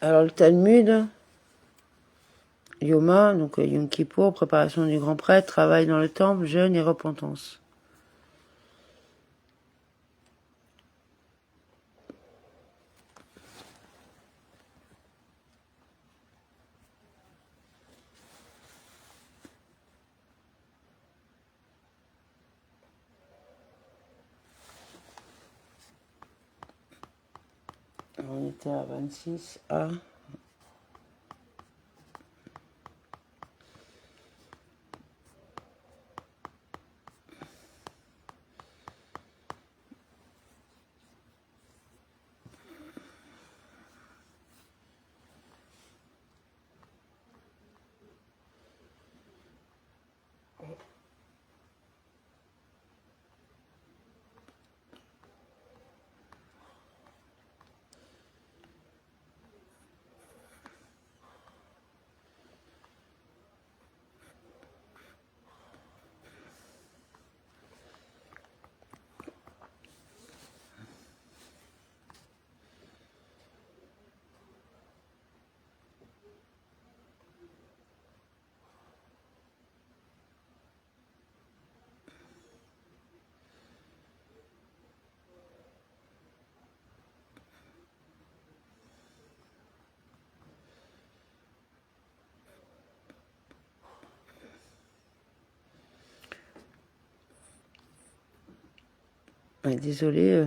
Alors le Talmud, Yoma, donc Yom Kippour, préparation du grand prêtre, travail dans le temple, jeûne et repentance. On était à 26A. Ouais, désolé.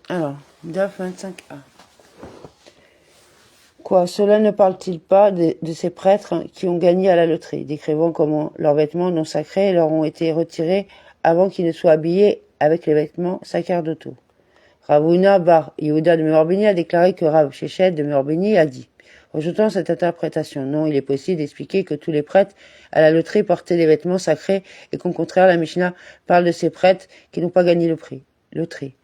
Alors, DAF 25A. Quoi, cela ne parle-t-il pas de ces prêtres qui ont gagné à la loterie, décrivant comment leurs vêtements non sacrés leur ont été retirés avant qu'ils ne soient habillés avec les vêtements sacerdotaux. Rav Huna bar Yehuda de Meorbini a déclaré que Rav Shechet de Meorbini a dit, rejetant cette interprétation, non, il est possible d'expliquer que tous les prêtres à la loterie portaient des vêtements sacrés et qu'au contraire la Mishnah parle de ces prêtres qui n'ont pas gagné loterie.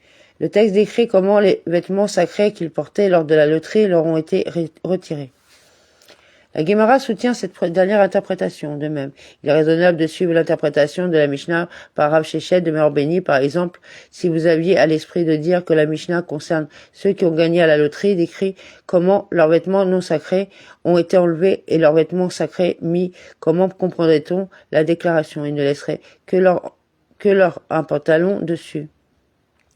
Le texte décrit comment les vêtements sacrés qu'ils portaient lors de la loterie leur ont été retirés. La Gemara soutient cette dernière interprétation. De même, il est raisonnable de suivre l'interprétation de la Mishnah par Rav Shechet de Meorbeni, par exemple, si vous aviez à l'esprit de dire que la Mishnah concerne ceux qui ont gagné à la loterie, décrit comment leurs vêtements non sacrés ont été enlevés et leurs vêtements sacrés mis. Comment comprendrait-on la déclaration? Il ne laisserait que leur un pantalon dessus.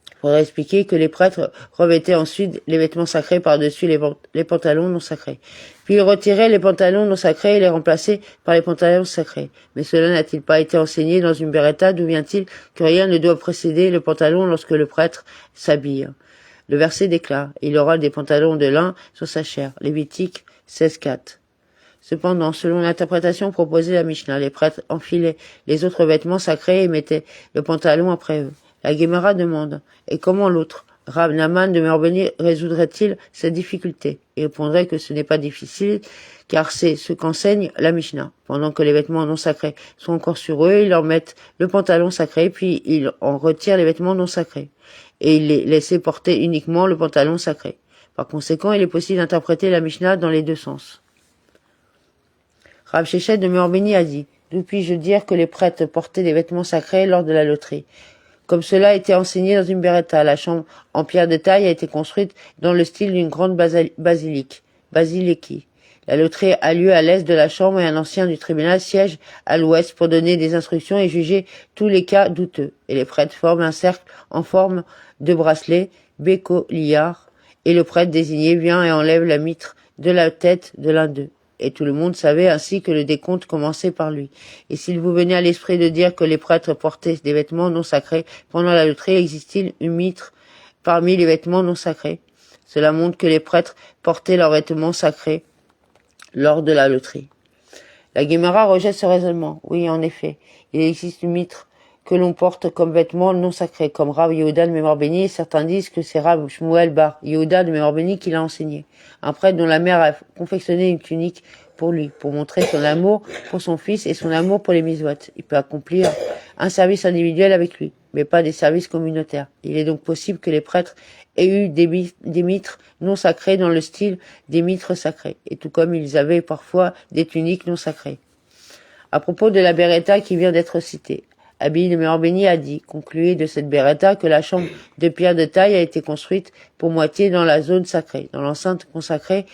Il faudrait expliquer que les prêtres revêtaient ensuite les vêtements sacrés par-dessus les pantalons non sacrés. Puis ils retiraient les pantalons non sacrés et les remplaçaient par les pantalons sacrés. Mais cela n'a-t-il pas été enseigné dans une beretta? D'où vient-il que rien ne doit précéder le pantalon lorsque le prêtre s'habille? Le verset déclare, il aura des pantalons de lin sur sa chair. Lévitique 16:4. Cependant, selon l'interprétation proposée de la Mishnah, les prêtres enfilaient les autres vêtements sacrés et mettaient le pantalon après eux. La Gemara demande, et comment l'autre, Rav Naman de Meorbeni, résoudrait-il cette difficulté? Il répondrait que ce n'est pas difficile, car c'est ce qu'enseigne la Mishnah. Pendant que les vêtements non sacrés sont encore sur eux, ils leur mettent le pantalon sacré, puis ils en retirent les vêtements non sacrés, et ils les laissent porter uniquement le pantalon sacré. Par conséquent, il est possible d'interpréter la Mishnah dans les deux sens. Rav Shechet de Meorbeni a dit, d'où puis-je dire que les prêtres portaient des vêtements sacrés lors de la loterie? Comme cela a été enseigné dans une beretta, la chambre en pierre de taille a été construite dans le style d'une grande basilique. La loterie a lieu à l'est de la chambre et un ancien du tribunal siège à l'ouest pour donner des instructions et juger tous les cas douteux. Et les prêtres forment un cercle en forme de bracelet, béco liard, et le prêtre désigné vient et enlève la mitre de la tête de l'un d'eux. et tout le monde savait ainsi que le décompte commençait par lui. Et s'il vous venait à l'esprit de dire que les prêtres portaient des vêtements non sacrés pendant la loterie, existe-t-il une mitre parmi les vêtements non sacrés? Cela montre que les prêtres portaient leurs vêtements sacrés lors de la loterie. La Guémara rejette ce raisonnement. Oui, en effet, il existe une mitre que l'on porte comme vêtements non sacrés, comme Rav Yehuda de mémoire bénie, et certains disent que c'est Rav Shmuel Bar Yehuda de mémoire bénie qui l'a enseigné. Un prêtre dont la mère a confectionné une tunique pour lui, pour montrer son amour pour son fils et son amour pour les miswat. Il peut accomplir un service individuel avec lui, mais pas des services communautaires. Il est donc possible que les prêtres aient eu des mitres non sacrés dans le style des mitres sacrés, et tout comme ils avaient parfois des tuniques non sacrées. À propos de la Beretta qui vient d'être citée, Abi de mémoire bénie a dit, conclué de cette Beretta, que la chambre de pierre de taille a été construite pour moitié dans la zone sacrée, dans l'enceinte consacrée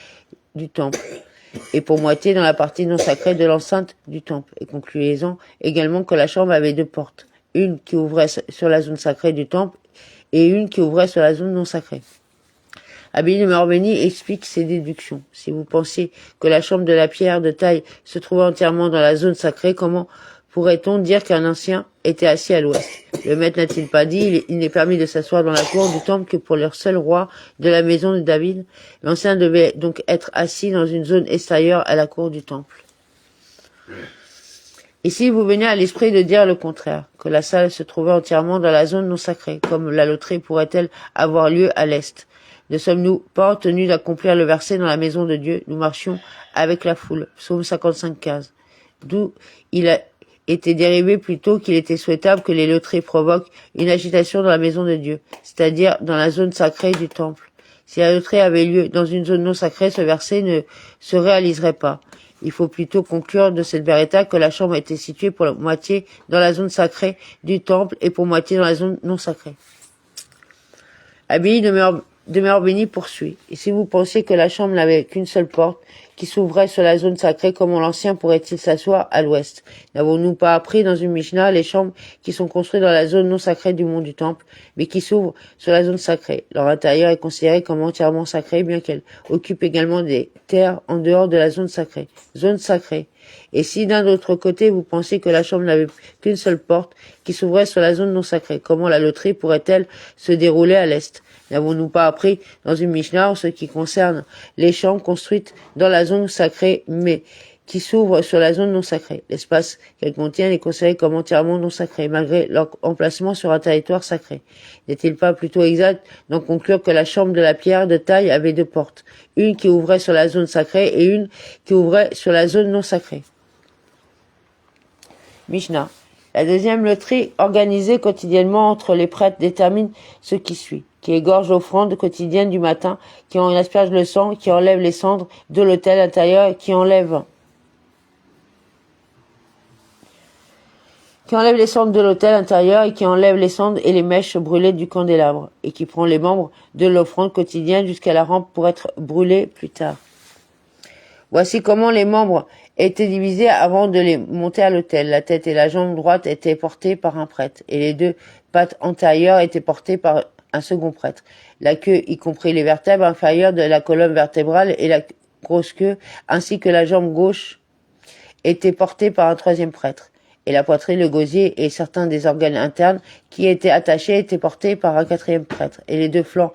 du temple, et pour moitié dans la partie non sacrée de l'enceinte du temple, et concluaison également que la chambre avait deux portes, une qui ouvrait sur la zone sacrée du temple et une qui ouvrait sur la zone non sacrée. Abi de mémoire bénie explique ses déductions. Si vous pensiez que la chambre de la pierre de taille se trouvait entièrement dans la zone sacrée, comment pourrait-on dire qu'un ancien était assis à l'ouest? Le maître n'a-t-il pas dit, il n'est permis de s'asseoir dans la cour du temple que pour leur seul roi de la maison de David? L'ancien devait donc être assis dans une zone extérieure à la cour du temple. Et si vous venez à l'esprit de dire le contraire, que la salle se trouvait entièrement dans la zone non sacrée, comme la loterie pourrait-elle avoir lieu à l'est? Ne sommes-nous pas tenus d'accomplir le verset dans la maison de Dieu? Nous marchions avec la foule. Psaume 55:15. D'où il a été dérivé plutôt qu'il était souhaitable que les loteries provoquent une agitation dans la maison de Dieu, c'est-à-dire dans la zone sacrée du temple. Si la loterie avait lieu dans une zone non sacrée, ce verset ne se réaliserait pas. Il faut plutôt conclure de cette Beretta que la chambre était située pour moitié dans la zone sacrée du temple et pour moitié dans la zone non sacrée. Abi de mémoire bénie poursuit. Et si vous pensiez que la chambre n'avait qu'une seule porte, qui s'ouvrait sur la zone sacrée, comment l'ancien pourrait-il s'asseoir à l'ouest? N'avons-nous pas appris dans une Mishnah les chambres qui sont construites dans la zone non sacrée du mont du temple, mais qui s'ouvrent sur la zone sacrée? Leur intérieur est considéré comme entièrement sacré, bien qu'elle occupe également des terres en dehors de la zone sacrée. Zone sacrée. Et si d'un autre côté vous pensez que la chambre n'avait qu'une seule porte qui s'ouvrait sur la zone non sacrée, comment la loterie pourrait-elle se dérouler à l'est? N'avons-nous pas appris dans une Mishnah en ce qui concerne les chambres construites dans la zone sacrée mais qui s'ouvrent sur la zone non sacrée? L'espace qu'elles contiennent est considéré comme entièrement non sacré malgré leur emplacement sur un territoire sacré. N'est-il pas plutôt exact d'en conclure que la chambre de la pierre de taille avait deux portes, une qui ouvrait sur la zone sacrée et une qui ouvrait sur la zone non sacrée? Mishnah. La deuxième loterie organisée quotidiennement entre les prêtres détermine ce qui suit, qui égorge l'offrande quotidienne du matin, qui en asperge le sang, qui enlève les cendres de l'autel intérieur, qui enlève les cendres de l'autel intérieur et qui enlève les cendres et les mèches brûlées du candélabre, et qui prend les membres de l'offrande quotidienne jusqu'à la rampe pour être brûlés plus tard. Voici comment les membres étaient divisés avant de les monter à l'autel. La tête et la jambe droite étaient portées par un prêtre, et les deux pattes antérieures étaient portées par un second prêtre. La queue, y compris les vertèbres inférieures de la colonne vertébrale et la grosse queue, ainsi que la jambe gauche, étaient portées par un troisième prêtre. Et la poitrine, le gosier et certains des organes internes qui étaient attachés étaient portés par un quatrième prêtre. Et les deux flancs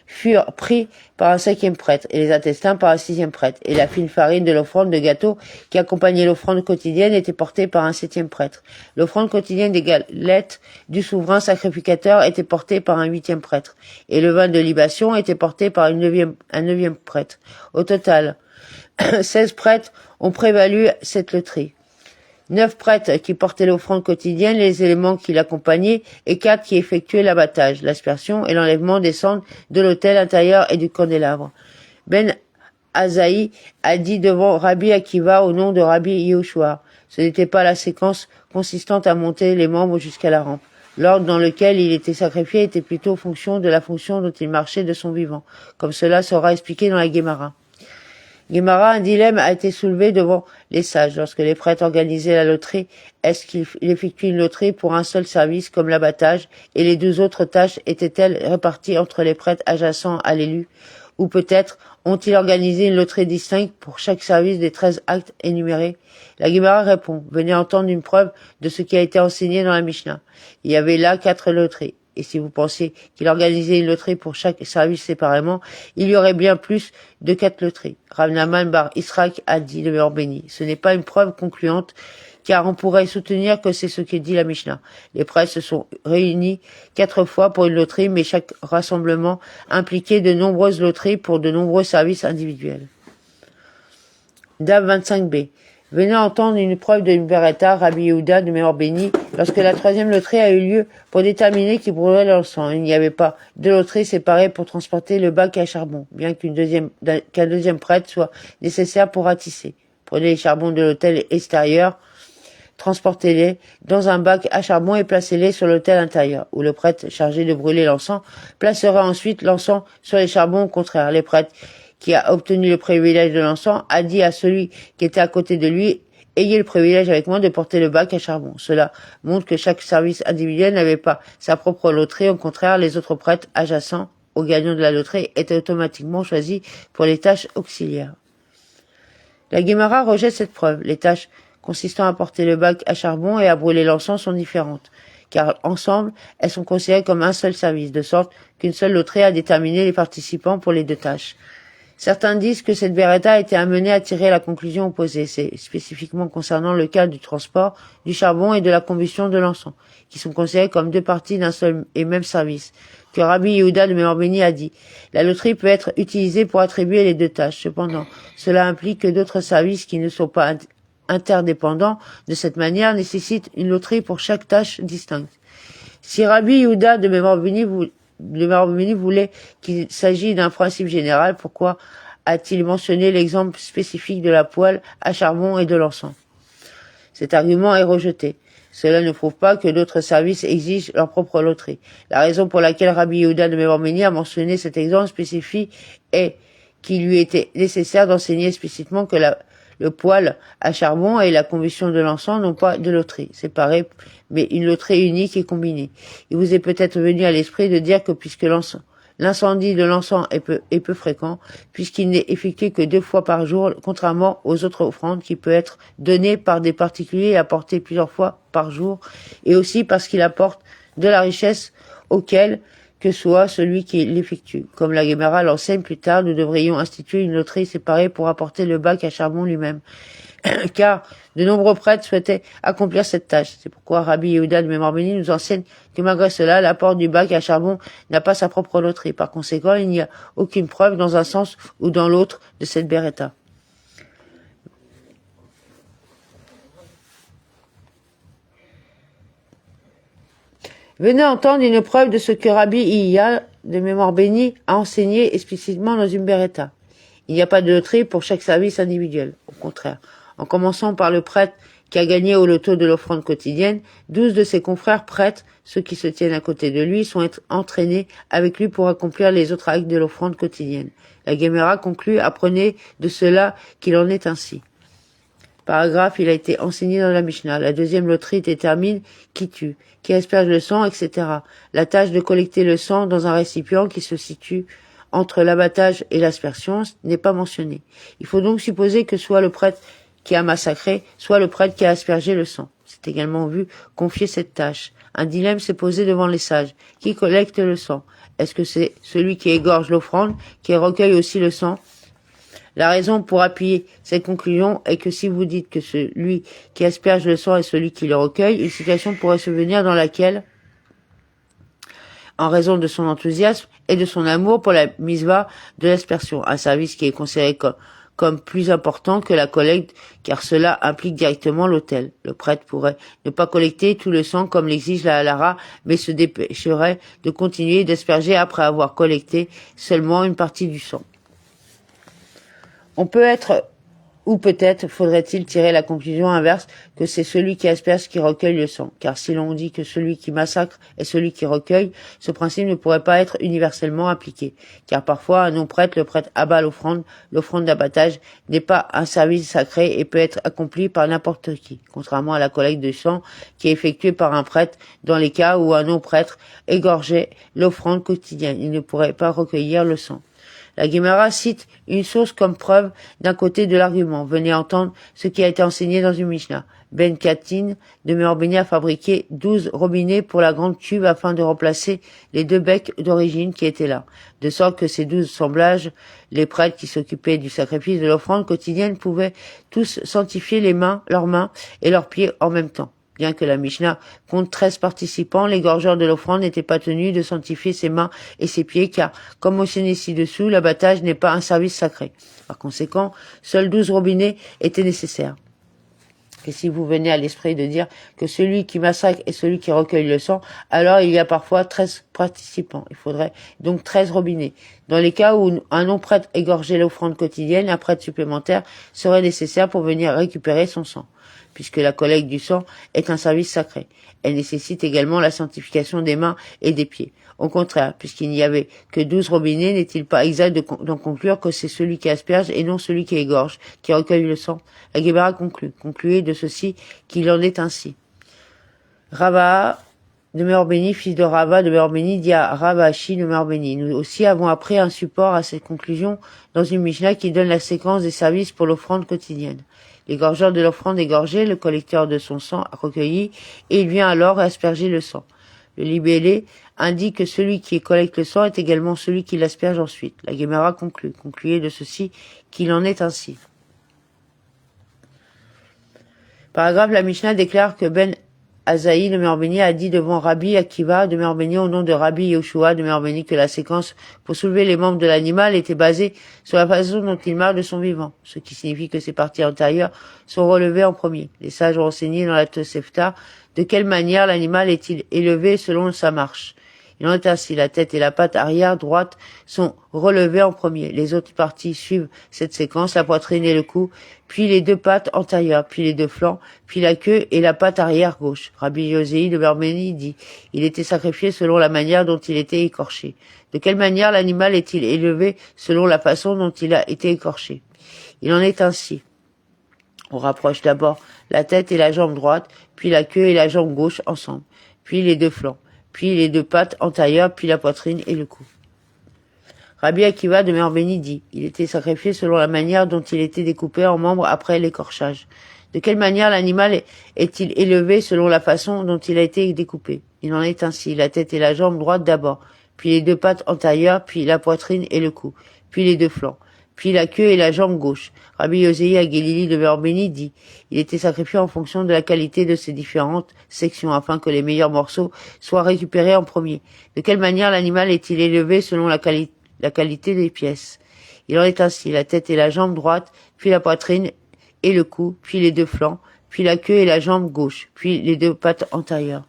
furent pris par un cinquième prêtre, et les intestins par un sixième prêtre, et la fine farine de l'offrande de gâteau qui accompagnait l'offrande quotidienne était portée par un septième prêtre. L'offrande quotidienne des galettes du souverain sacrificateur était portée par un huitième prêtre, et le vin de libation était porté par un neuvième prêtre. Au total, 16 prêtres ont prévalu cette loterie. 9 prêtres qui portaient l'offrande quotidienne, les éléments qui l'accompagnaient, et 4 qui effectuaient l'abattage, l'aspersion et l'enlèvement des cendres de l'autel intérieur et du candélabre. Ben Azaï a dit devant Rabbi Akiva au nom de Rabbi Yehoshua. Ce n'était pas la séquence consistante à monter les membres jusqu'à la rampe. L'ordre dans lequel il était sacrifié était plutôt fonction de la fonction dont il marchait de son vivant, comme cela sera expliqué dans la Guémara. Guémara, un dilemme a été soulevé devant les sages. Lorsque les prêtres organisaient la loterie, est-ce qu'ils effectuaient une loterie pour un seul service comme l'abattage, et les deux autres tâches étaient-elles réparties entre les prêtres adjacents à l'élu, Ou peut-être ont-ils organisé une loterie distincte pour chaque service des 13 actes énumérés? La Guémara répond, venez entendre une preuve de ce qui a été enseigné dans la Mishnah. Il y avait là 4 loteries. Et si vous pensiez qu'il organisait une loterie pour chaque service séparément, il y aurait bien plus de 4 loteries. Rav Naaman bar Israq a dit, le Meor béni. Ce n'est pas une preuve concluante, car on pourrait soutenir que c'est ce que dit la Mishnah. Les prêtres se sont réunis 4 fois pour une loterie, mais chaque rassemblement impliquait de nombreuses loteries pour de nombreux services individuels. Dame 25b. Venez entendre une preuve de Beretta, Rabbi Yehuda de Meor béni, lorsque la 3e loterie a eu lieu pour déterminer qui brûlerait l'encens. Il n'y avait pas de loterie séparée pour transporter le bac à charbon, bien qu'un deuxième prêtre soit nécessaire pour ratisser. Prenez les charbons de l'autel extérieur, transportez-les dans un bac à charbon et placez-les sur l'autel intérieur, où le prêtre chargé de brûler l'encens placera ensuite l'encens sur les charbons. Au contraire, les prêtres qui a obtenu le privilège de l'encens a dit à celui qui était à côté de lui, ayez le privilège avec moi de porter le bac à charbon. Cela montre que chaque service individuel n'avait pas sa propre loterie. Au contraire, les autres prêtres adjacents aux gagnants de la loterie étaient automatiquement choisis pour les tâches auxiliaires. La Guémara rejette cette preuve. Les tâches consistant à porter le bac à charbon et à brûler l'encens sont différentes, car ensemble, elles sont considérées comme un seul service, de sorte qu'une seule loterie a déterminé les participants pour les 2 tâches. Certains disent que cette Beretta a été amenée à tirer la conclusion opposée. C'est spécifiquement concernant le cas du transport du charbon et de la combustion de l'encens, qui sont considérés comme 2 parties d'un seul et même service, que Rabbi Yehuda de Meor béni a dit. La loterie peut être utilisée pour attribuer les 2 tâches. Cependant, cela implique que d'autres services qui ne sont pas interdépendants de cette manière nécessitent une loterie pour chaque tâche distincte. Si Rabbi Yehuda de Meor béni voulait qu'il s'agisse d'un principe général, pourquoi a-t-il mentionné l'exemple spécifique de la poêle à charbon et de l'encens? Cet argument est rejeté. Cela ne prouve pas que d'autres services exigent leur propre loterie. La raison pour laquelle Rabbi Yehuda de Meor béni a mentionné cet exemple spécifique est qu'il lui était nécessaire d'enseigner explicitement que le poêle à charbon et la combustion de l'encens n'ont pas de loterie séparée, mais une loterie unique et combinée. Il vous est peut-être venu à l'esprit de dire que puisque l'incendie de l'encens est peu fréquent, puisqu'il n'est effectué que 2 fois par jour, contrairement aux autres offrandes qui peuvent être données par des particuliers et apportées plusieurs fois par jour, et aussi parce qu'il apporte de la richesse auquel que soit celui qui l'effectue. Comme la Guémara l'enseigne plus tard, nous devrions instituer une loterie séparée pour apporter le bac à charbon lui-même. Car de nombreux prêtres souhaitaient accomplir cette tâche. C'est pourquoi Rabbi Yehuda de Meor béni nous enseigne que malgré cela, l'apport du bac à charbon n'a pas sa propre loterie. Par conséquent, il n'y a aucune preuve dans un sens ou dans l'autre de cette Beretta. Venez entendre une preuve de ce que Rabbi Iya de Meor béni a enseigné explicitement dans une Beretta. Il n'y a pas de loterie pour chaque service individuel. Au contraire, en commençant par le prêtre qui a gagné au loto de l'offrande quotidienne, 12 de ses confrères prêtres, ceux qui se tiennent à côté de lui, sont entraînés avec lui pour accomplir les autres actes de l'offrande quotidienne. La Guémara conclut, apprenez de cela qu'il en est ainsi. Paragraphe, il a été enseigné dans la Mishnah. La 2e loterie détermine qui tue, qui asperge le sang, etc. La tâche de collecter le sang dans un récipient qui se situe entre l'abattage et l'aspersion n'est pas mentionnée. Il faut donc supposer que soit le prêtre qui a massacré, soit le prêtre qui a aspergé le sang. C'est également vu confier cette tâche. Un dilemme s'est posé devant les sages. Qui collecte le sang? Est-ce que c'est celui qui égorge l'offrande, qui recueille aussi le sang? La raison pour appuyer cette conclusion est que si vous dites que celui qui asperge le sang est celui qui le recueille, une situation pourrait se venir dans laquelle, en raison de son enthousiasme et de son amour pour la misva de l'aspersion, un service qui est considéré comme plus important que la collecte, car cela implique directement l'autel. Le prêtre pourrait ne pas collecter tout le sang comme l'exige la halara, mais se dépêcherait de continuer d'asperger après avoir collecté seulement une partie du sang. On peut être, ou peut-être faudrait-il tirer la conclusion inverse, que c'est celui qui asperge qui recueille le sang. Car si l'on dit que celui qui massacre est celui qui recueille, ce principe ne pourrait pas être universellement appliqué. Car parfois, un non-prêtre, le prêtre abat l'offrande. L'offrande d'abattage n'est pas un service sacré et peut être accompli par n'importe qui, contrairement à la collecte de sang qui est effectuée par un prêtre dans les cas où un non-prêtre égorgeait l'offrande quotidienne. Il ne pourrait pas recueillir le sang. La Guémara cite une source comme preuve d'un côté de l'argument. Venez entendre ce qui a été enseigné dans une Mishnah. Ben Katin de Meorbeni a fabriqué 12 robinets pour la grande cuve afin de remplacer les 2 becs d'origine qui étaient là. De sorte que ces 12 semblages, les prêtres qui s'occupaient du sacrifice de l'offrande quotidienne pouvaient tous sanctifier leurs mains et leurs pieds en même temps. Bien que la Mishnah compte 13 participants, l'égorgeur de l'offrande n'était pas tenu de sanctifier ses mains et ses pieds car, comme mentionné ci-dessous, l'abattage n'est pas un service sacré. Par conséquent, seuls 12 robinets étaient nécessaires. Et si vous venez à l'esprit de dire que celui qui massacre est celui qui recueille le sang, alors il y a parfois 13 participants. Il faudrait donc 13 robinets. Dans les cas où un non-prêtre égorgeait l'offrande quotidienne, un prêtre supplémentaire serait nécessaire pour venir récupérer son sang, puisque la collecte du sang est un service sacré. Elle nécessite également la sanctification des mains et des pieds. Au contraire, puisqu'il n'y avait que 12 robinets, n'est-il pas exact d'en conclure que c'est celui qui asperge et non celui qui égorge, qui recueille le sang? La Guébara concluait de ceci qu'il en est ainsi. Rava de Meorbeni, fils de Rava de Meorbeni, dit à Rav Ashi de Meorbeni. Nous aussi avons appris un support à cette conclusion dans une Mishnah qui donne la séquence des services pour l'offrande quotidienne. L'égorgeur de l'offrande égorgé, le collecteur de son sang recueilli, et il vient alors asperger le sang. Le libellé indique que celui qui collecte le sang est également celui qui l'asperge ensuite. La Guémara concluait de ceci qu'il en est ainsi. Paragraphe, la Mishnah déclare que Ben Azaï de Meorbeni a dit devant Rabbi Akiva de Meorbeni au nom de Rabbi Yoshua de Meorbeni que la séquence pour soulever les membres de l'animal était basée sur la façon dont il marche de son vivant, ce qui signifie que ses parties antérieures sont relevées en premier. Les sages ont enseigné dans la Tosefta de quelle manière l'animal est-il élevé selon sa marche. Il en est ainsi, la tête et la patte arrière droite sont relevées en premier. Les autres parties suivent cette séquence, la poitrine et le cou, puis les 2 pattes antérieures, puis les 2 flancs, puis la queue et la patte arrière gauche. Rabbi Yoséi de Meorbeni dit, il était sacrifié selon la manière dont il était écorché. De quelle manière l'animal est-il élevé selon la façon dont il a été écorché? Il en est ainsi. On rapproche d'abord la tête et la jambe droite, puis la queue et la jambe gauche ensemble, puis les 2 flancs, puis les 2 pattes antérieures, puis la poitrine et le cou. Rabbi Akiva de Meorbeni dit, il était sacrifié selon la manière dont il était découpé en membres après l'écorchage. De quelle manière l'animal est-il élevé selon la façon dont il a été découpé? Il en est ainsi, la tête et la jambe droite d'abord, puis les 2 pattes antérieures, puis la poitrine et le cou, puis les 2 flancs, puis la queue et la jambe gauche. Rabbi Yoséi Agélili de Meorbeni dit, il était sacrifié en fonction de la qualité de ces différentes sections, afin que les meilleurs morceaux soient récupérés en premier. De quelle manière l'animal est-il élevé selon la qualité des pièces? Il en est ainsi, la tête et la jambe droite, puis la poitrine et le cou, puis les 2 flancs, puis la queue et la jambe gauche, puis les 2 pattes antérieures.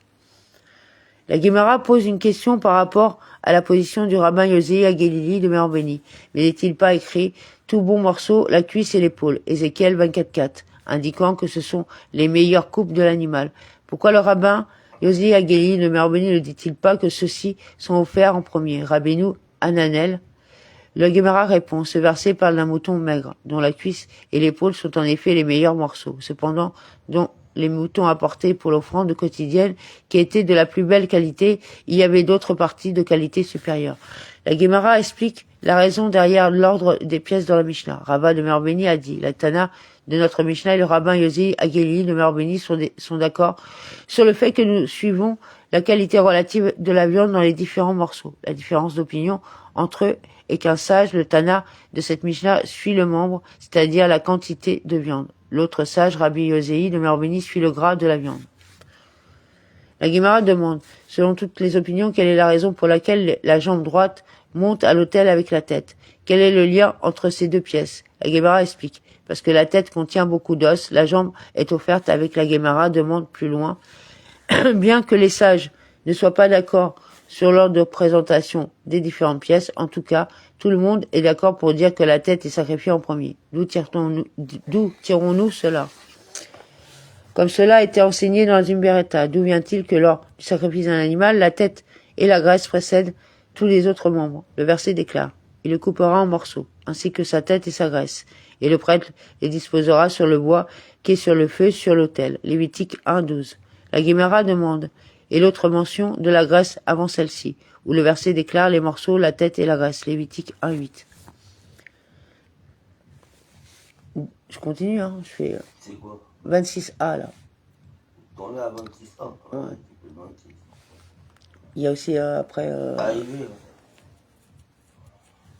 La Guémara pose une question par rapport à la position du rabbin Yoséi Agélili de Meorbeni. Mais n'est-il pas écrit tout bon morceau, la cuisse et l'épaule, Ézéchiel 24:4, indiquant que ce sont les meilleures coupes de l'animal? Pourquoi le rabbin Yoséi Agélili de Meorbeni ne dit-il pas que ceux-ci sont offerts en premier? Rabbeinu Hananel. Le Guémara répond, ce verset parle d'un mouton maigre, dont la cuisse et l'épaule sont en effet les meilleurs morceaux. Cependant, dont les moutons apportés pour l'offrande quotidienne, qui étaient de la plus belle qualité, il y avait d'autres parties de qualité supérieure. La Guémara explique la raison derrière l'ordre des pièces dans la Mishnah. Rava de Meorbeni a dit, la Tana de notre Mishnah et le rabbin Yoséi Agélili de Meorbeni sont d'accord sur le fait que nous suivons la qualité relative de la viande dans les différents morceaux. La différence d'opinion entre eux est qu'un sage, le Tana de cette Mishnah, suit le membre, c'est-à-dire la quantité de viande. L'autre sage, Rabbi Yoséi de Meorbeni, suit le gras de la viande. La Guémara demande, selon toutes les opinions, quelle est la raison pour laquelle la jambe droite monte à l'autel avec la tête? Quel est le lien entre ces 2 pièces? La Guémara explique, parce que la tête contient beaucoup d'os, la jambe est offerte avec la Guémara, demande plus loin. Bien que les sages ne soient pas d'accord sur l'ordre de présentation des différentes pièces, en tout cas, tout le monde est d'accord pour dire que la tête est sacrifiée en premier. D'où tirons-nous cela? Comme cela a été enseigné dans une Beretta, d'où vient-il que lors du sacrifice d'un animal, la tête et la graisse précèdent tous les autres membres? Le verset déclare, il le coupera en morceaux, ainsi que sa tête et sa graisse, et le prêtre les disposera sur le bois qui est sur le feu sur l'autel. Lévitique 1:12. La Guémara demande, et l'autre mention de la graisse avant celle-ci, où le verset déclare les morceaux, la tête et la graisse. Lévitique 1:8. Je continue, hein, je fais C'est quoi 26A là. T'en es à 26 ans. Ouais. Tu peux 26. Il y a aussi après. Arrivé.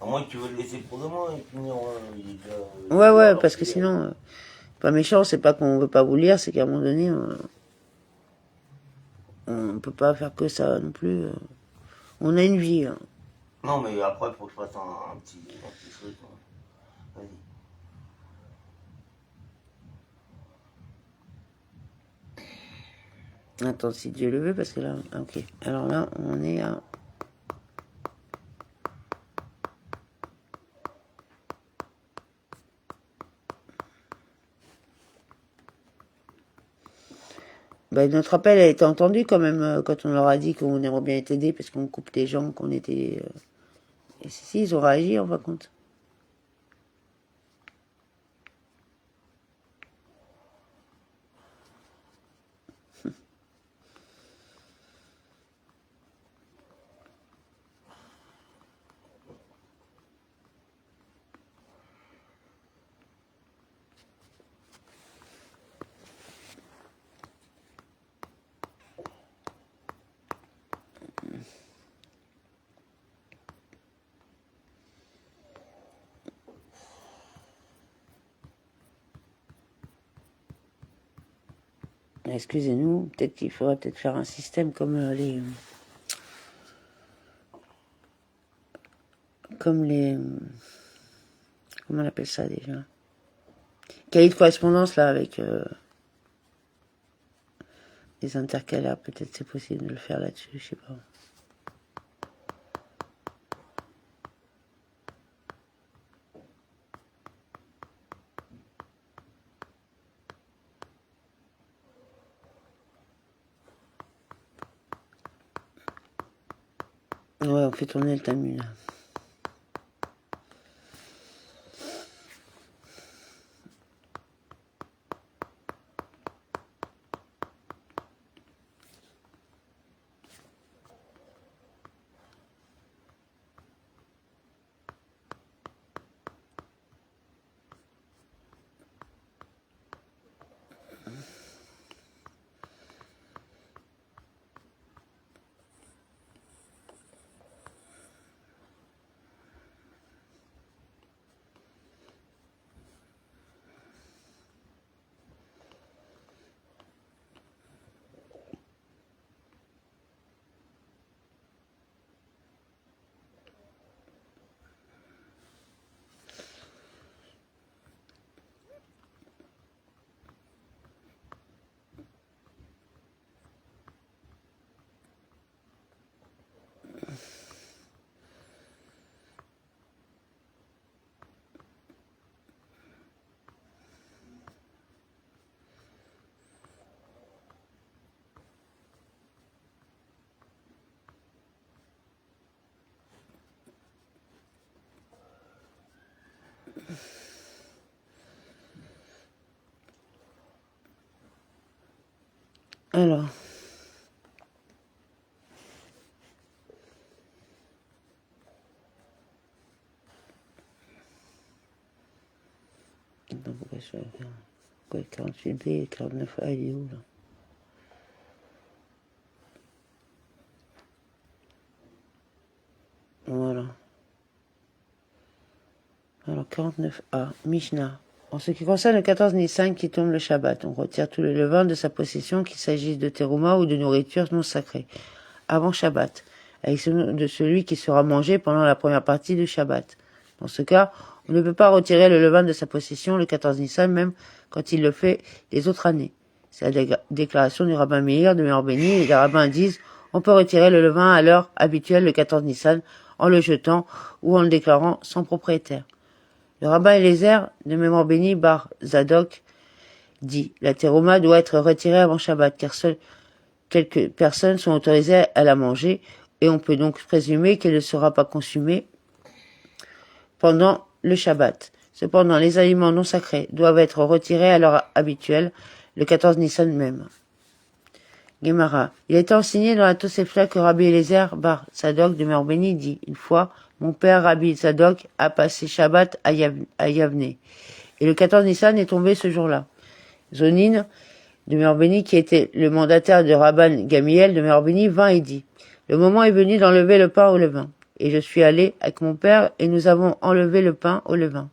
À moins que tu veux le laisser pour demain et finir. Il est déjà. Ouais, Hier, ouais, alors parce que qu'il est. sinon, pas méchant, c'est pas qu'on veut pas vous lire, c'est qu'à un moment donné, on peut pas faire que ça non plus. On a une vie. Hein. Non, mais après, il faut que je fasse un petit truc. Vas-y. Attends, si Dieu le veut, parce que là, ok. Alors là, on est à. Bah, notre appel a été entendu quand même quand on leur a dit qu'on aimerait bien être aidés parce qu'on coupe les gens, qu'on était. Et si, ils ont réagi en fin de compte. Excusez-nous, peut-être qu'il faudrait peut-être faire un système comme les. Comme les. Comment on appelle ça déjà? Cahier de correspondance là avec les intercalaires, peut-être c'est possible de le faire là-dessus, je sais pas. Ouais, on fait tourner le tamu là. Alors. Attends, pourquoi je vais faire. Pourquoi 48B et 49A, il est où là? Voilà. Alors 49A, Mishnah. En ce qui concerne le 14 Nissan qui tombe le Shabbat, on retire tous les levains de sa possession, qu'il s'agisse de terouma ou de nourriture non sacrée, avant Shabbat, avec de celui qui sera mangé pendant la première partie du Shabbat. Dans ce cas, on ne peut pas retirer le levain de sa possession le 14 Nissan, même quand il le fait les autres années. C'est la déclaration du rabbin Meir de Meorbeni, et les rabbins disent on peut retirer le levain à l'heure habituelle le 14 Nissan en le jetant ou en le déclarant sans propriétaire. Le rabbin Eliezer de Mémoire béni Bar Zadok dit la terouma doit être retirée avant Shabbat car seules quelques personnes sont autorisées à la manger et on peut donc présumer qu'elle ne sera pas consumée pendant le Shabbat. Cependant, les aliments non sacrés doivent être retirés à l'heure habituelle, le 14 Nissan même. Gemara. Il a été enseigné dans la Tosefta que Rabbi Eliezer Bar Zadok de Mémoire béni dit une fois mon père Rabbi Zadok a passé Shabbat à Yavne. Et le 14 Nissan est tombé ce jour-là. Zonine, de Merbeni, qui était le mandataire de Rabban Gamiel de Merbeni, vint et dit, « Le moment est venu d'enlever le pain au levain. Et je suis allé avec mon père et nous avons enlevé le pain au levain. »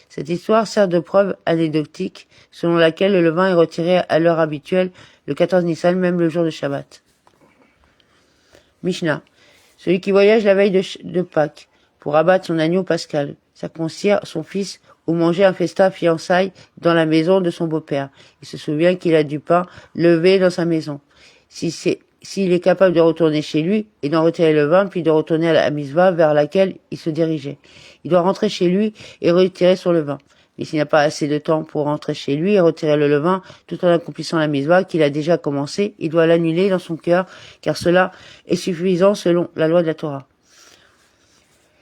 Cette histoire sert de preuve anecdotique selon laquelle le levain est retiré à l'heure habituelle, le 14 Nissan, même le jour de Shabbat. Mishnah. Celui qui voyage la veille de Pâques pour abattre son agneau pascal, circoncire son fils ou manger un festin fiançailles dans la maison de son beau-père. Il se souvient qu'il a du pain levé dans sa maison. S'il est capable de retourner chez lui et d'en retirer le vin, puis de retourner à la misva vers laquelle il se dirigeait. Il doit rentrer chez lui et retirer son levain. Mais s'il n'a pas assez de temps pour rentrer chez lui et retirer le levain tout en accomplissant la misva qu'il a déjà commencé, il doit l'annuler dans son cœur, car cela est suffisant selon la loi de la Torah.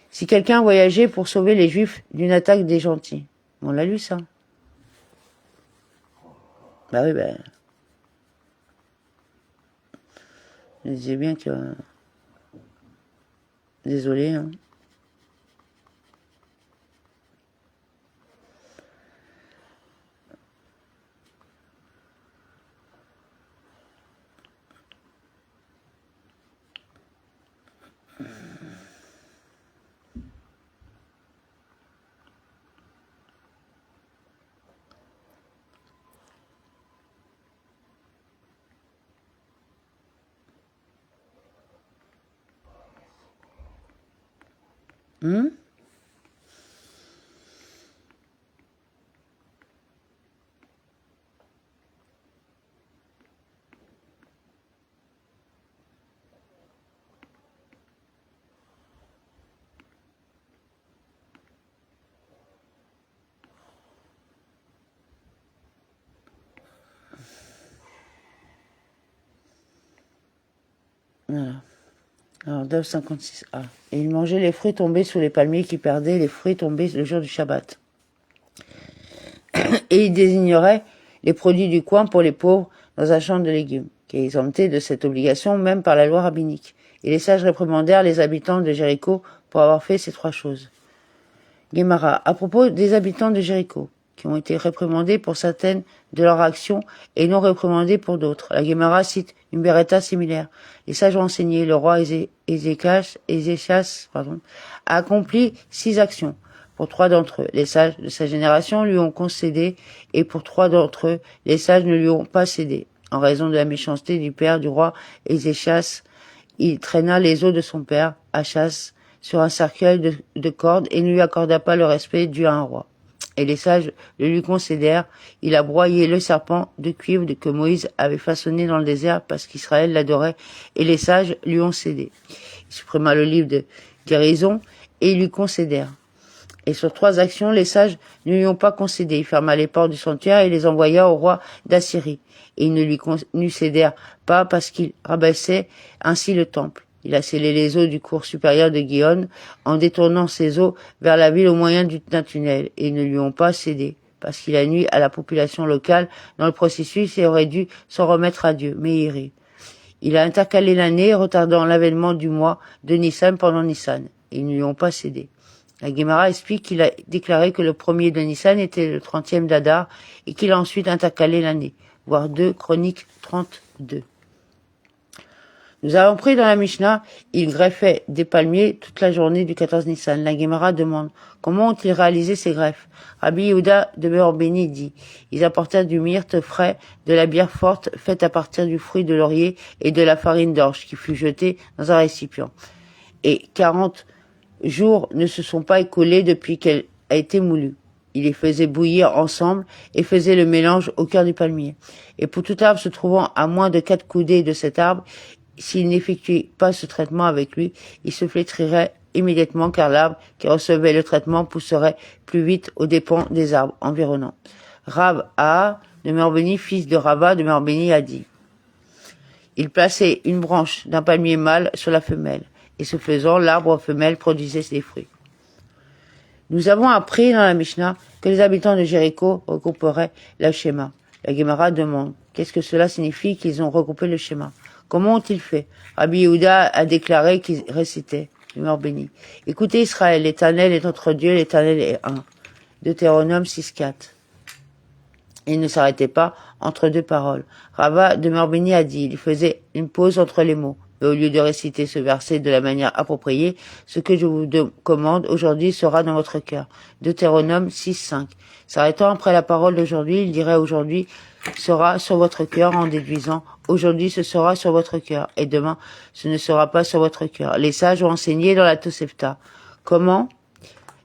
Si quelqu'un voyageait pour sauver les Juifs d'une attaque des gentils, on l'a lu ça. Bah oui, je disais bien que... Désolé, hein. Voilà. Alors, Dov 56a. Et il mangeait les fruits tombés sous les palmiers qui perdaient les fruits tombés le jour du Shabbat. Et il désignerait les produits du coin pour les pauvres dans un champ de légumes, qui est exempté de cette obligation même par la loi rabbinique. Et les sages réprimandèrent les habitants de Jéricho pour avoir fait ces trois choses. Guémara, à propos des habitants de Jéricho, qui ont été réprimandés pour certaines de leurs actions et non réprimandés pour d'autres. La Guémara cite une beretta similaire. Les sages ont enseigné, le roi Ézéchias a accompli 6 actions. Pour 3 d'entre eux, les sages de sa génération lui ont concédé, et pour 3 d'entre eux, les sages ne lui ont pas cédé. En raison de la méchanceté du père du roi Ézéchias, il traîna les os de son père, Achas, sur un cercueil de cordes et ne lui accorda pas le respect dû à un roi. Et les sages le lui concédèrent. Il a broyé le serpent de cuivre que Moïse avait façonné dans le désert parce qu'Israël l'adorait, et les sages lui ont cédé. Il supprima le livre de guérison et ils lui concédèrent. Et sur 3 actions, les sages ne lui ont pas concédé. Il ferma les portes du sanctuaire et les envoya au roi d'Assyrie. Et ils ne lui concédèrent pas parce qu'il rabaissait ainsi le temple. Il a scellé les eaux du cours supérieur de Gihon en détournant ces eaux vers la ville au moyen d'un tunnel, et ils ne lui ont pas cédé, parce qu'il a nui à la population locale dans le processus et aurait dû s'en remettre à Dieu, mais il rit. Il a intercalé l'année, retardant l'avènement du mois de Nissan pendant Nissan, et ils ne lui ont pas cédé. La Guémara explique qu'il a déclaré que le premier de Nissan était le 30e d'Adar, et qu'il a ensuite intercalé l'année, voire 2 Chroniques 32. Nous avons pris dans la Mishnah, il greffait des palmiers toute la journée du 14 Nissan. La Guémara demande, comment ont-ils réalisé ces greffes? Rabbi Yehuda de Meorbeni dit, ils apportèrent du myrte frais, de la bière forte faite à partir du fruit de laurier et de la farine d'orge qui fut jetée dans un récipient. Et 40 jours ne se sont pas écoulés depuis qu'elle a été moulue. Il les faisait bouillir ensemble et faisait le mélange au cœur du palmier. Et pour tout arbre se trouvant à moins de 4 coudées de cet arbre, s'il n'effectuait pas ce traitement avec lui, il se flétrirait immédiatement car l'arbre qui recevait le traitement pousserait plus vite aux dépens des arbres environnants. Rav A. de Merbeni, fils de Rava de Merbeni, a dit, il plaçait une branche d'un palmier mâle sur la femelle, et ce faisant, l'arbre femelle produisait ses fruits. Nous avons appris dans la Mishnah que les habitants de Jéricho regrouperaient le schéma. La Guémara demande, qu'est-ce que cela signifie qu'ils ont regroupé le schéma? Comment ont-ils fait? Rabbi Yehuda a déclaré qu'ils récitaient, Merbeni. Écoutez Israël, l'Éternel est notre Dieu, l'Éternel est un. Deutéronome 6.4. Il ne s'arrêtait pas entre deux paroles. Rabba de Morbini a dit, il faisait une pause entre les mots. Mais au lieu de réciter ce verset de la manière appropriée, ce que je vous commande aujourd'hui sera dans votre cœur. Deutéronome 6.5. S'arrêtant après la parole d'aujourd'hui, il dirait aujourd'hui sera sur votre cœur en déduisant aujourd'hui ce sera sur votre cœur et demain ce ne sera pas sur votre cœur. Les sages ont enseigné dans la Tosefta. Comment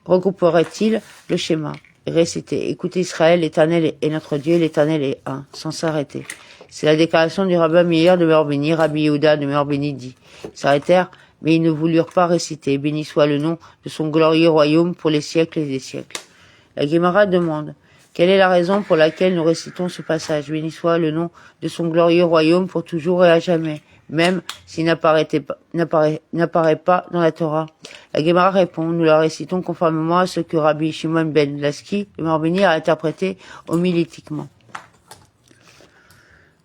regrouperait-il le schéma? Réciter. Écoutez Israël, l'Éternel est notre Dieu, l'Éternel est un, sans s'arrêter. C'est la déclaration du rabbin Meir de Morbini, Rabbi Yehuda de Morbini dit. Ils s'arrêtèrent, mais ils ne voulurent pas réciter. Béni soit le nom de son glorieux royaume pour les siècles et des siècles. La Guémara demande, quelle est la raison pour laquelle nous récitons ce passage? Béni soit le nom de son glorieux royaume pour toujours et à jamais, même s'il n'apparaît pas dans la Torah. La Guémara répond, nous la récitons conformément à ce que Rabbi Shimon ben Laski de Morbini a interprété homilétiquement.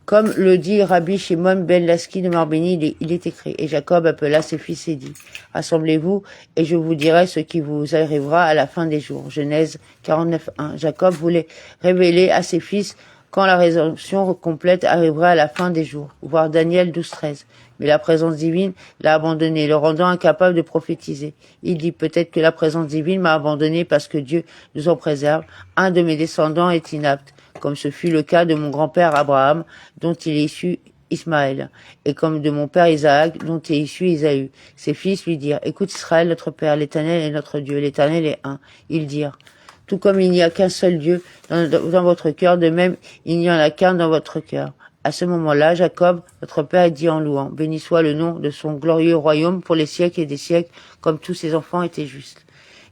Comme le dit Rabbi Shimon ben Laski de Morbini, il est écrit, et Jacob appela ses fils et dit, rassemblez-vous et je vous dirai ce qui vous arrivera à la fin des jours. Genèse 49.1. Jacob voulait révéler à ses fils quand la rédemption complète arriverait à la fin des jours, voir Daniel 12.13. Mais la présence divine l'a abandonné, le rendant incapable de prophétiser. Il dit, peut-être que la présence divine m'a abandonné parce que Dieu nous en préserve. Un de mes descendants est inapte, comme ce fut le cas de mon grand-père Abraham, dont il est issu Ismaël, et comme de mon père Isaac, dont est issu Isaü. Ses fils lui dirent, écoute Israël, notre père, l'Éternel est notre Dieu, l'Éternel est un. Ils dirent, tout comme il n'y a qu'un seul Dieu dans votre cœur, de même il n'y en a qu'un dans votre cœur. À ce moment-là, Jacob, notre père, dit en louant, béni soit le nom de son glorieux royaume pour les siècles et des siècles, comme tous ses enfants étaient justes.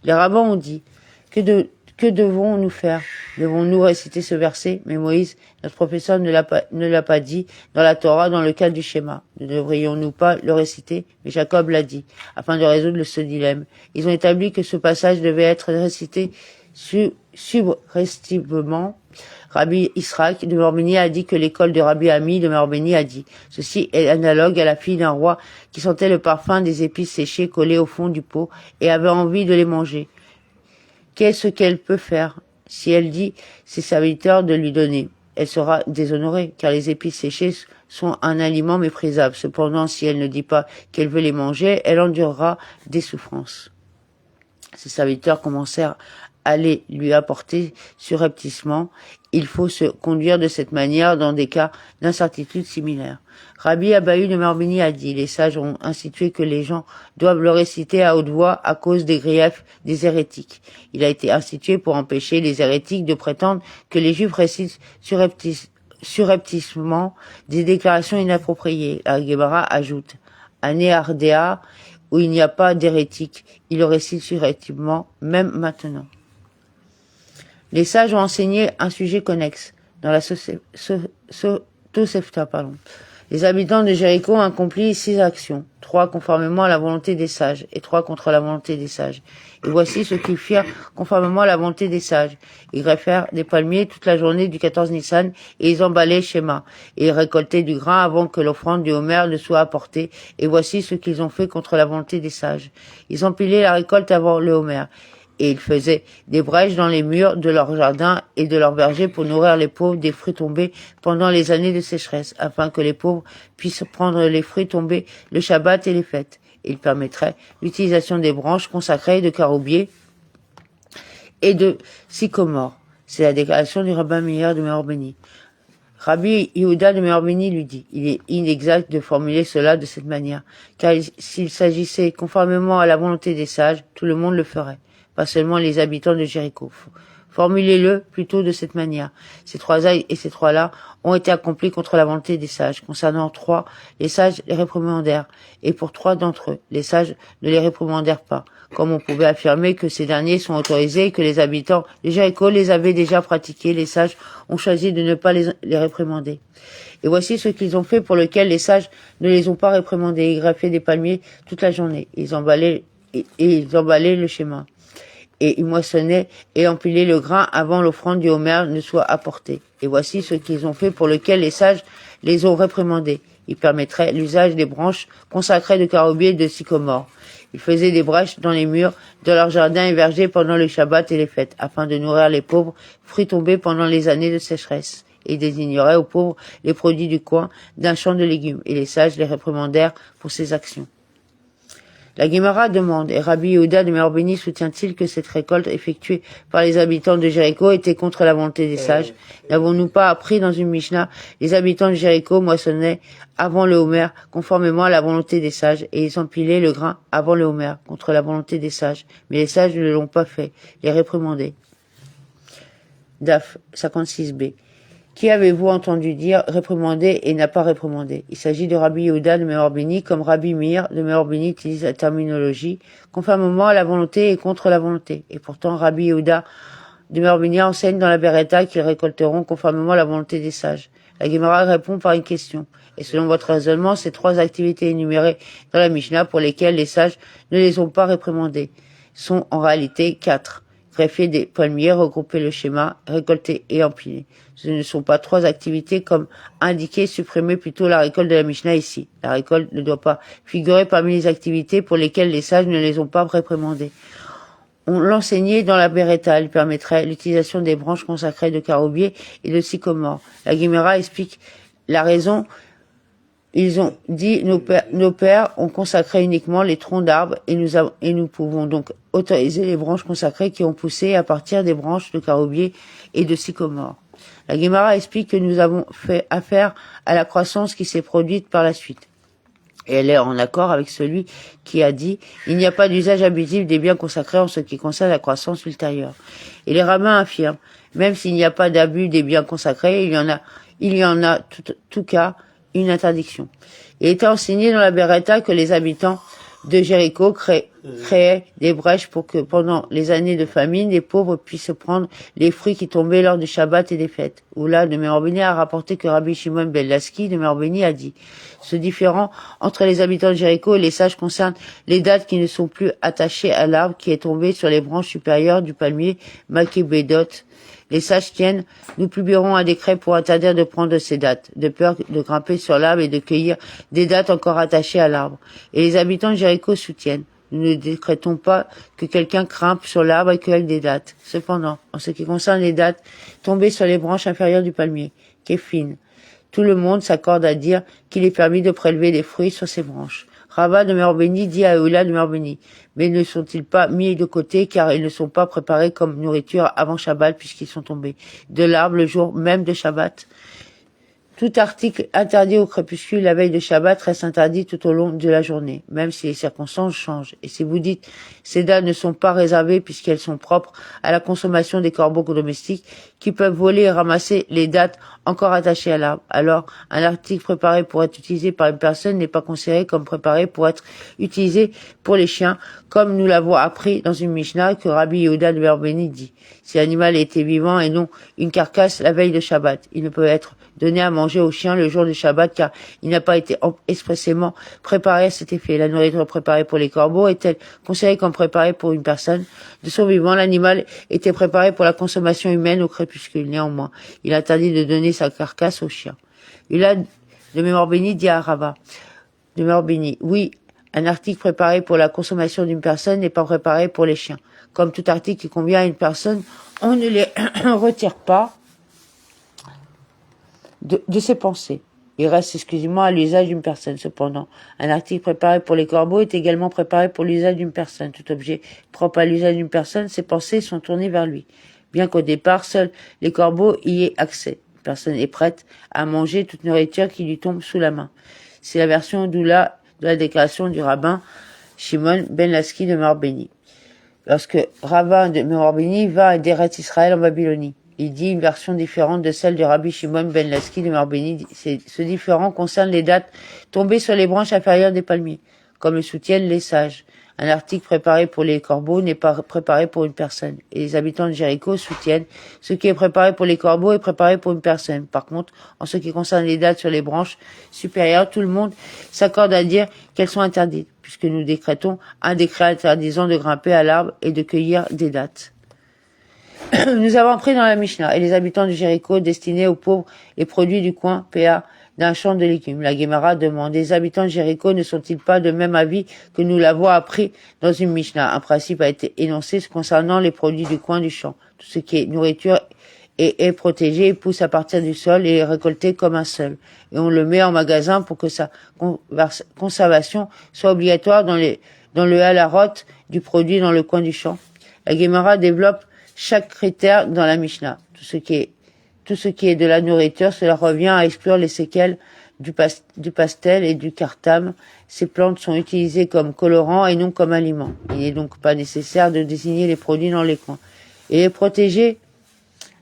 Les rabbins ont dit, que devons-nous faire? Devons-nous réciter ce verset? Mais Moïse, notre professeur, ne l'a pas dit dans la Torah, dans le cadre du schéma. Ne devrions-nous pas le réciter? Mais Jacob l'a dit, afin de résoudre ce dilemme. Ils ont établi que ce passage devait être récité subrepticement. Rabbi Israq de Morbini a dit que l'école de Rabbi Ami de Morbini a dit. Ceci est analogue à la fille d'un roi qui sentait le parfum des épices séchées collées au fond du pot et avait envie de les manger. Qu'est-ce qu'elle peut faire? Si elle dit ses serviteurs de lui donner, elle sera déshonorée, car les épices séchées sont un aliment méprisable. Cependant, si elle ne dit pas qu'elle veut les manger, elle endurera des souffrances. Ses serviteurs commencèrent à les lui apporter surrepticement. Il faut se conduire de cette manière dans des cas d'incertitude similaires. Rabbi Abahu de Morbini a dit, les sages ont institué que les gens doivent le réciter à haute voix à cause des griefs des hérétiques. Il a été institué pour empêcher les hérétiques de prétendre que les juifs récitent surrepticement des déclarations inappropriées. La Guémara ajoute, à Néardéa, où il n'y a pas d'hérétique, il le récite surrepticement, même maintenant. Les sages ont enseigné un sujet connexe dans la Tosefta. Les habitants de Jéricho ont accompli 6 actions, 3 conformément à la volonté des sages et 3 contre la volonté des sages. Et voici ce qu'ils firent conformément à la volonté des sages. Ils greffèrent des palmiers toute la journée du 14 Nissan et ils emballaient Shema. Et ils récoltaient du grain avant que l'offrande du Homer ne soit apportée. Et voici ce qu'ils ont fait contre la volonté des sages. Ils empilaient la récolte avant le Homer. Et ils faisaient des brèches dans les murs de leur jardin et de leur verger pour nourrir les pauvres des fruits tombés pendant les années de sécheresse, afin que les pauvres puissent prendre les fruits tombés le Shabbat et les fêtes. Ils permettraient l'utilisation des branches consacrées de caroubiers et de sycomore. C'est la déclaration du rabbin Meir de Morbini. Rabbi Yehuda de Morbini lui dit, il est inexact de formuler cela de cette manière, car s'il s'agissait conformément à la volonté des sages, tout le monde le ferait. Pas seulement les habitants de Jéricho. Formulez-le plutôt de cette manière. Ces 3 actes et ces 3-là ont été accomplis contre la volonté des sages. Concernant 3, les sages les réprimandèrent, et pour 3 d'entre eux, les sages ne les réprimandèrent pas, comme on pouvait affirmer que ces derniers sont autorisés et que les habitants de Jéricho les avaient déjà pratiqués. Les sages ont choisi de ne pas les réprimander. Et voici ce qu'ils ont fait pour lequel les sages ne les ont pas réprimandés. Ils greffaient des palmiers toute la journée. Ils emballaient le schéma. Et ils moissonnaient et empilaient le grain avant l'offrande du Homer ne soit apportée. Et voici ce qu'ils ont fait pour lequel les sages les ont réprimandés. Ils permettraient l'usage des branches consacrées de caroubiers et de sycomore. Ils faisaient des brèches dans les murs de leurs jardins et vergers pendant le Shabbat et les fêtes, afin de nourrir les pauvres, fruits tombés pendant les années de sécheresse. Et ils désigneraient aux pauvres les produits du coin d'un champ de légumes, et les sages les réprimandèrent pour ces actions. La Guémara demande, et Rabbi Yehuda de Meor Béni soutient-il que cette récolte effectuée par les habitants de Jéricho était contre la volonté des sages? N'avons-nous pas appris dans une Mishnah, les habitants de Jéricho moissonnaient avant le Homer, conformément à la volonté des sages, et ils empilaient le grain avant le Homer, contre la volonté des sages. Mais les sages ne l'ont pas fait, les réprimandaient. Daf 56b. Qui avez-vous entendu dire réprimander et n'a pas réprimandé? Il s'agit de Rabbi Yehuda de Meor Béni, comme Rabbi Meir de Meor Béni utilise la terminologie conformément à la volonté et contre la volonté. Et pourtant, Rabbi Yehuda de Meor Béni enseigne dans la Beretta qu'ils récolteront conformément à la volonté des sages. La Gemara répond par une question. Et selon votre raisonnement, ces trois activités énumérées dans la Mishnah pour lesquelles les sages ne les ont pas réprimandées sont en réalité quatre. Greffer des palmiers, regrouper le schéma, récolter et empiler. Ce ne sont pas trois activités comme indiqué, supprimer plutôt la récolte de la Mishnah ici. La récolte ne doit pas figurer parmi les activités pour lesquelles les sages ne les ont pas réprimandées. On l'enseignait dans la Beretta, elle permettrait l'utilisation des branches consacrées de caroubier et de sycomore. La Guémara explique la raison. Ils ont dit, nos pères ont consacré uniquement les troncs d'arbres et nous pouvons donc autoriser les branches consacrées qui ont poussé à partir des branches de caroubier et de sycomore. La Guémara explique que nous avons fait affaire à la croissance qui s'est produite par la suite. Et elle est en accord avec celui qui a dit « Il n'y a pas d'usage abusif des biens consacrés en ce qui concerne la croissance ultérieure ». Et les rabbins affirment « Même s'il n'y a pas d'abus des biens consacrés, il y en a tout cas une interdiction. » Il était enseigné dans la Beretta que les habitants de Jéricho créaient des brèches pour que pendant les années de famine, les pauvres puissent prendre les fruits qui tombaient lors du Shabbat et des fêtes. Oula de Meor Béni a rapporté que Rabbi Shimon ben Laski de Meor Béni a dit « Ce différend entre les habitants de Jéricho et les sages concerne les dattes qui ne sont plus attachées à l'arbre qui est tombé sur les branches supérieures du palmier Makébédot. Les sages tiennent, nous publierons un décret pour interdire de prendre ces dattes, de peur de grimper sur l'arbre et de cueillir des dattes encore attachées à l'arbre. Et les habitants de Jéricho soutiennent. Nous ne décrétons pas que quelqu'un grimpe sur l'arbre et cueille des dattes. Cependant, en ce qui concerne les dattes tombées sur les branches inférieures du palmier, Kéfine, tout le monde s'accorde à dire qu'il est permis de prélever des fruits sur ces branches. Rabba de Meor Béni dit à Eula de Meor Béni, mais ne sont-ils pas mis de côté car ils ne sont pas préparés comme nourriture avant Shabbat puisqu'ils sont tombés de l'arbre le jour même de Shabbat? Tout article interdit au crépuscule la veille de Shabbat reste interdit tout au long de la journée, même si les circonstances changent. Et si vous dites, ces dattes ne sont pas réservées puisqu'elles sont propres à la consommation des corbeaux domestiques qui peuvent voler et ramasser les dattes encore attachées à l'arbre, alors un article préparé pour être utilisé par une personne n'est pas considéré comme préparé pour être utilisé pour les chiens, comme nous l'avons appris dans une Mishnah que Rabbi Yehuda de Meor Béni dit. Si l'animal était vivant et non une carcasse la veille de Shabbat, il ne peut être donné à manger aux chiens le jour du Shabbat car il n'a pas été expressément préparé à cet effet. La nourriture préparée pour les corbeaux est-elle considérée comme préparée pour une personne? De son vivant, l'animal était préparé pour la consommation humaine au crépuscule. Néanmoins, il est interdit de donner sa carcasse aux chiens. Ula de Meor Béni dit à Rava de Meor Béni, oui, un article préparé pour la consommation d'une personne n'est pas préparé pour les chiens. Comme tout article qui convient à une personne, on ne les retire pas de ses pensées. Il reste exclusivement à l'usage d'une personne. Cependant, un article préparé pour les corbeaux est également préparé pour l'usage d'une personne. Tout objet propre à l'usage d'une personne, ses pensées sont tournées vers lui. Bien qu'au départ, seuls les corbeaux y aient accès. Une personne est prête à manger toute nourriture qui lui tombe sous la main. C'est la version d'Oula de la déclaration du rabbin Shimon ben Laski de Meor Béni. Lorsque rabbin de Meor Béni va à Déret Israël en Babylonie, il dit une version différente de celle de Rabbi Shimon ben Laski de Meor Béni. Ce différent concerne les dattes tombées sur les branches inférieures des palmiers, comme le soutiennent les sages. Un article préparé pour les corbeaux n'est pas préparé pour une personne. Et les habitants de Jéricho soutiennent ce qui est préparé pour les corbeaux est préparé pour une personne. Par contre, en ce qui concerne les dattes sur les branches supérieures, tout le monde s'accorde à dire qu'elles sont interdites, puisque nous décrétons un décret interdisant de grimper à l'arbre et de cueillir des dattes. Nous avons appris dans la Mishnah, et les habitants de Jéricho destinaient aux pauvres les produits du coin, PA, d'un champ de légumes. La Guémara demande, les habitants de Jéricho ne sont-ils pas de même avis que nous l'avons appris dans une Mishnah? Un principe a été énoncé concernant les produits du coin du champ. Tout ce qui est nourriture est protégé et pousse à partir du sol et est récolté comme un seul. Et on le met en magasin pour que sa conservation soit obligatoire dans le halarot du produit dans le coin du champ. La Guémara développe chaque critère dans la Mishnah. Tout ce qui est de la nourriture, cela revient à exclure les séquelles du pastel et du cartame. Ces plantes sont utilisées comme colorants et non comme aliments. Il n'est donc pas nécessaire de désigner les produits dans les coins. Et les protéger,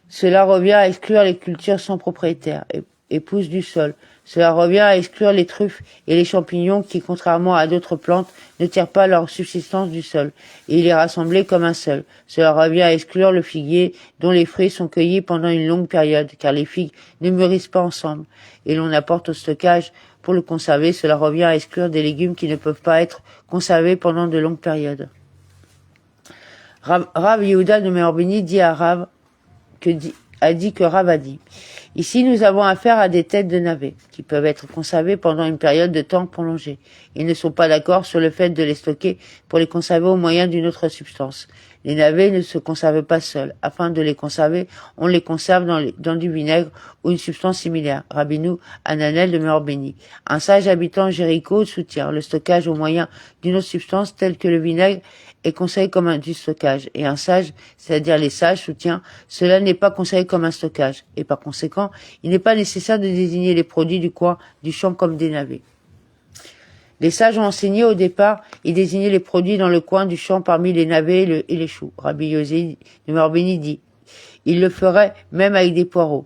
cela revient à exclure les cultures sans propriétaire et poussent du sol. Cela revient à exclure les truffes et les champignons qui, contrairement à d'autres plantes, ne tirent pas leur subsistance du sol, et il est rassemblé comme un seul. Cela revient à exclure le figuier, dont les fruits sont cueillis pendant une longue période, car les figues ne mûrissent pas ensemble, et l'on apporte au stockage pour le conserver. Cela revient à exclure des légumes qui ne peuvent pas être conservés pendant de longues périodes. Rav Yehuda de Meorbeni dit à Rav que Rav a dit. Ici, nous avons affaire à des têtes de navets qui peuvent être conservées pendant une période de temps prolongée. Ils ne sont pas d'accord sur le fait de les stocker pour les conserver au moyen d'une autre substance. Les navets ne se conservent pas seuls. Afin de les conserver, on les conserve dans du vinaigre ou une substance similaire. Rabbeinu Hananel de Meorbeni. Un sage habitant Jéricho soutient le stockage au moyen d'une autre substance telle que le vinaigre est conseillé comme un du stockage. Et un sage, c'est-à-dire les sages, soutient cela n'est pas conseillé comme un stockage. Et par conséquent, il n'est pas nécessaire de désigner les produits du coin du champ comme des navets. Les sages ont enseigné au départ et désigné les produits dans le coin du champ parmi les navets et les choux. Rabbi Yosei de Meorbeni dit, il le ferait même avec des poireaux,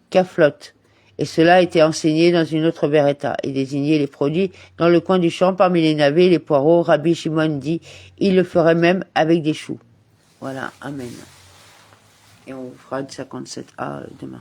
kaflot. Et cela a été enseigné dans une autre beretta, et désigner les produits dans le coin du champ parmi les navets et les poireaux. Rabbi Shimon dit, il le ferait même avec des choux. Voilà, amen. Et on fera le 57a demain.